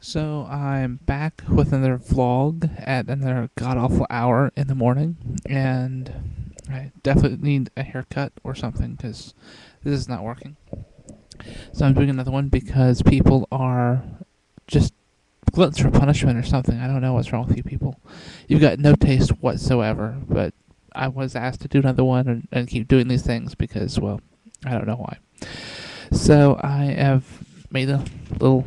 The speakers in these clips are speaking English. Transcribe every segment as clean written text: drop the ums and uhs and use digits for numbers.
So I'm back with another vlog at another god awful hour in the morning, and I definitely need a haircut or something because this is not working. So I'm doing another one because people are just gluttons for punishment or something. I don't know what's wrong with you people. You've got no taste whatsoever, but I was asked to do another one and keep doing these things because, well, I don't know why. So I have made a little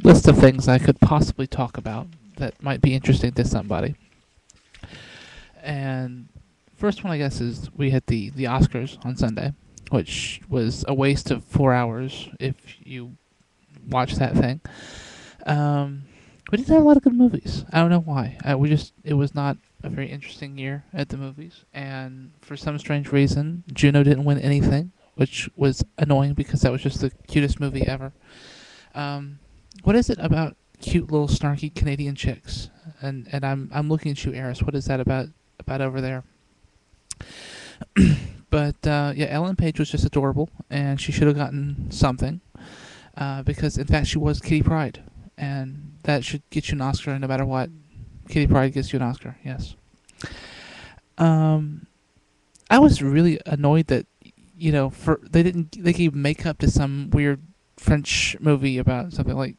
list of things I could possibly talk about that might be interesting to somebody. And first one, I guess, is we had the Oscars on Sunday, which was a waste of 4 hours if you watch that thing. We did have a lot of good movies. I don't know why. It was not a very interesting year at the movies, and for some strange reason, Juno didn't win anything, which was annoying because that was just the cutest movie ever. What is it about cute little snarky Canadian chicks? And I'm looking at you, Eris. What is that about over there? But yeah, Ellen Page was just adorable, and she should have gotten something because in fact she was Kitty Pryde, and that should get you an Oscar no matter what. Kitty Pryde gets you an Oscar. Yes. Um, I was really annoyed that for they gave makeup to some weird French movie about something like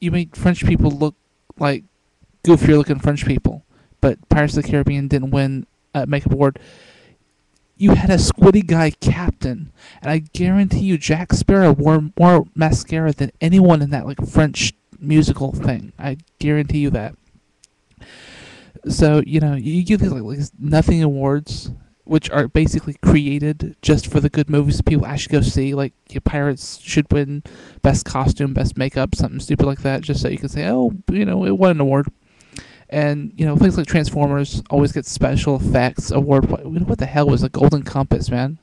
you made French people look like goofier looking French people, but Pirates of the Caribbean didn't win a makeup award. You had a squiddy guy captain, and I guarantee you Jack Sparrow wore more mascara than anyone in that like French musical thing. I guarantee you that. So you give these like nothing awards, which are basically created just for the good movies that people actually go see. Like Pirates should win best costume, best makeup, something stupid like that, just so you can say, oh, it won an award. And things like Transformers always get special effects award. What the hell was the Golden Compass, man?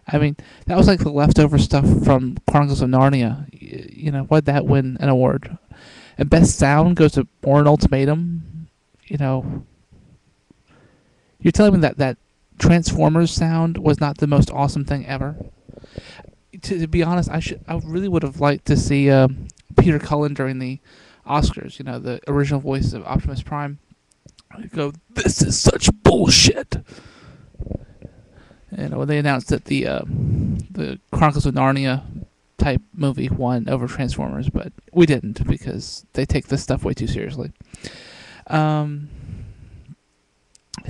I mean, that was like the leftover stuff from Chronicles of Narnia. Why'd that win an award? And best sound goes to Bourne Ultimatum. You're telling me that Transformers sound was not the most awesome thing ever? To be honest, I really would have liked to see Peter Cullen during the Oscars. The original voice of Optimus Prime. I go, this is such bullshit. When they announced that the Chronicles of Narnia type movie won over Transformers, but we didn't because they take this stuff way too seriously. Um,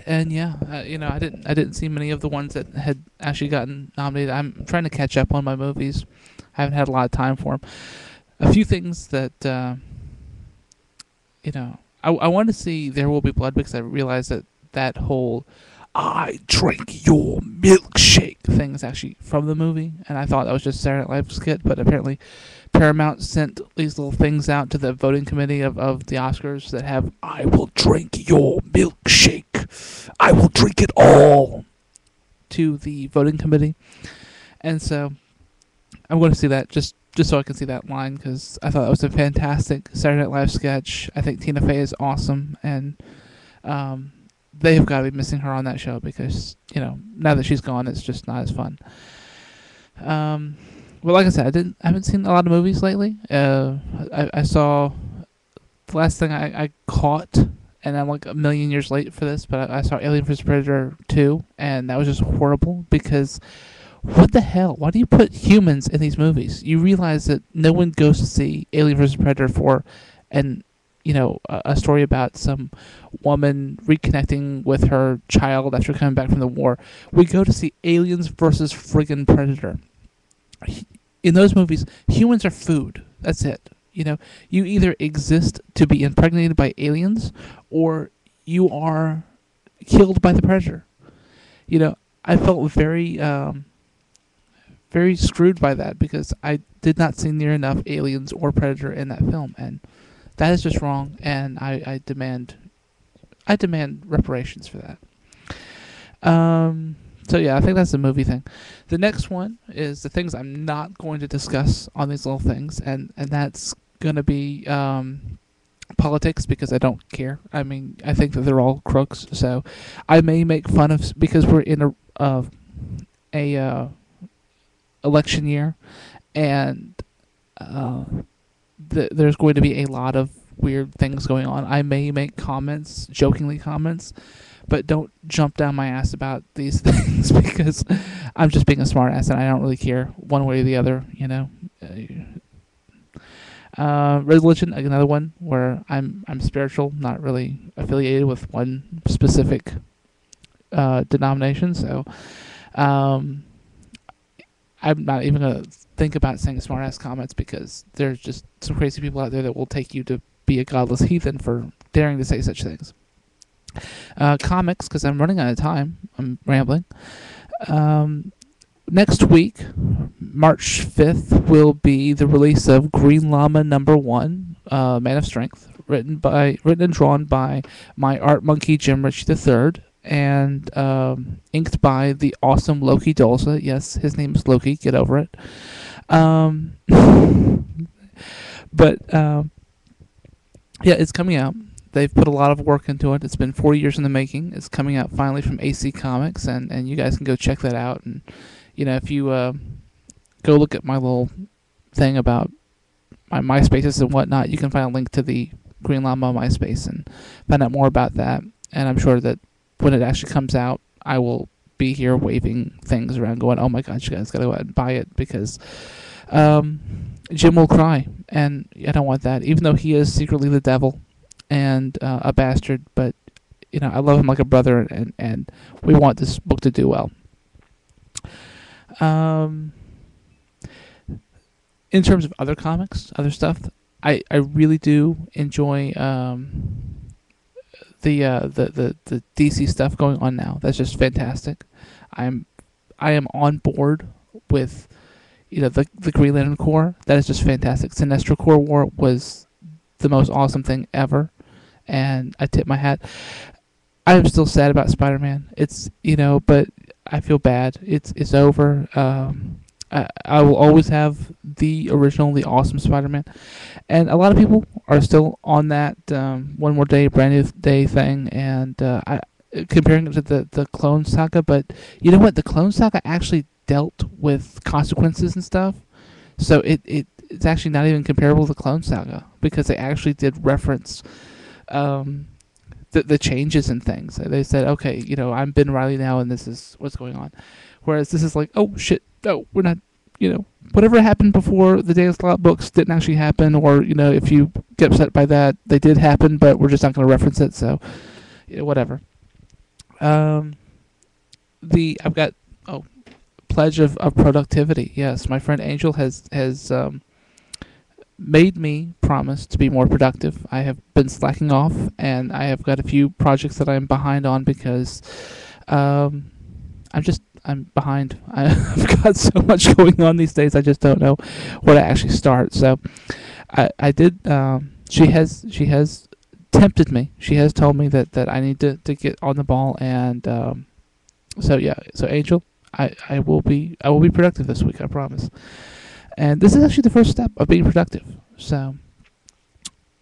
and yeah, I didn't see many of the ones that had actually gotten nominated. I'm trying to catch up on my movies. I haven't had a lot of time for them. A few things that I want to see There Will Be Blood because I realized that whole I drink your milkshake thing is actually from the movie, and I thought that was just Saturday Night Live skit, but apparently Paramount sent these little things out to the voting committee of the Oscars that have I will drink your milkshake. I will drink it all to the voting committee. And so I'm going to see that just so I can see that line because I thought that was a fantastic Saturday Night Live sketch. I think Tina Fey is awesome, and they've got to be missing her on that show because now that she's gone, it's just not as fun. Well, like I said, I haven't seen a lot of movies lately. I saw the last thing I caught, and I'm like a million years late for this, but I saw Alien vs Predator 2, and that was just horrible because what the hell? Why do you put humans in these movies? You realize that no one goes to see Alien vs Predator for an a story about some woman reconnecting with her child after coming back from the war. We go to see Aliens versus friggin' Predator. In those movies, humans are food. That's it. You either exist to be impregnated by aliens, or you are killed by the predator. I felt very screwed by that because I did not see near enough aliens or predator in that film, and that is just wrong. And I demand reparations for that. So yeah, I think that's the movie thing. The next one is the things I'm not going to discuss on these little things, and that's gonna be politics because I don't care. I mean, I think that they're all crooks. So I may make fun of because we're in a election year, and there's going to be a lot of weird things going on. I may make comments, jokingly comments, but don't jump down my ass about these things because I'm just being a smart ass and I don't really care one way or the other, you know. Religion, another one where I'm spiritual, not really affiliated with one specific denomination. So um, I'm not even gonna think about saying smart ass comments because there's just some crazy people out there that will take you to be a godless heathen for daring to say such things. Comics, because I'm running out of time. I'm rambling. Next week, March 5th, will be the release of Green Llama #1, Man of Strength, written and drawn by my art monkey Jim Ritchie III, and inked by the awesome Loki Dolza. Yes, his name is Loki. Get over it. But yeah, it's coming out. They've put a lot of work into it. It's been 4 years in the making. It's coming out finally from AC Comics, and you guys can go check that out. And you know, if you go look at my little thing about my MySpaces and whatnot, you can find a link to the Green Llama MySpace and find out more about that. And I'm sure that when it actually comes out, I will be here waving things around, going, "Oh my God, you guys gotta go out and buy it," because Jim will cry, and I don't want that. Even though he is secretly the devil and a bastard, but you know, I love him like a brother, and we want this book to do well. In terms of other comics, other stuff, I really do enjoy the DC stuff going on now. That's just fantastic. I am on board with, you know, the Green Lantern Corps. That is just fantastic. Sinestro Corps War was the most awesome thing ever, and I tip my hat. I'm still sad about Spider-Man. It's, you know, but I feel bad. It's over. I will always have the original, the awesome Spider-Man, and a lot of people are still on that one more day, brand new day thing, and I comparing it to the Clone Saga. But you know what? The Clone Saga actually dealt with consequences and stuff, so it's actually not even comparable to the Clone Saga because they actually did reference the changes and things. They said, okay, you know, I'm Ben Riley now, and this is what's going on. Whereas this is like, oh shit, no, we're not, you know, whatever happened before the Day of Slot books didn't actually happen, or, you know, if you get upset by that, they did happen, but we're just not going to reference it, so, you know, whatever. I've got, pledge of productivity. Yes, my friend Angel has made me promise to be more productive. I have been slacking off, and I have got a few projects that I'm behind on because I'm behind. I've got so much going on these days. I just don't know where to actually start. So I did. She has tempted me. She has told me that I need to get on the ball, and so yeah. So Angel, I will be productive this week. I promise. And this is actually the first step of being productive. So,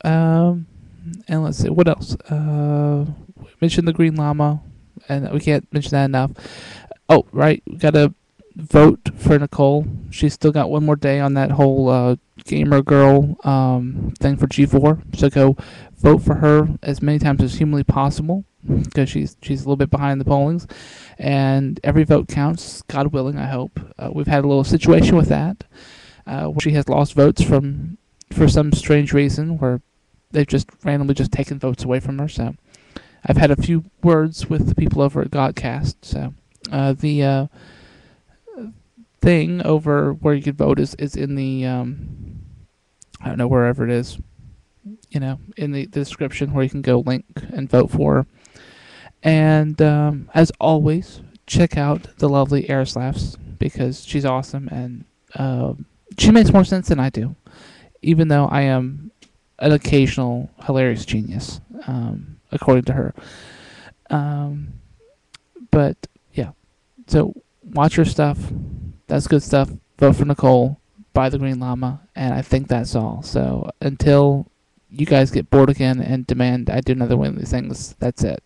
and let's see what else. We mentioned the Green Llama, and we can't mention that enough. Oh, right, we gotta vote for Nicole. She's still got one more day on that whole gamer girl thing for G4. So go vote for her as many times as humanly possible, because she's a little bit behind the pollings, and every vote counts. God willing, I hope. We've had a little situation with that, where she has lost votes for some strange reason, where they've just randomly just taken votes away from her. So I've had a few words with the people over at Godcast. So the thing over where you could vote is in the I don't know, wherever it is, you know, in the description where you can go link and vote for her. And as always, check out the lovely Arislafs, because she's awesome, and she makes more sense than I do, even though I am an occasional hilarious genius, according to her. But yeah, so watch her stuff. That's good stuff. Vote for Nicole. Buy the Green Llama. And I think that's all. So until you guys get bored again and demand I do another one of these things, that's it.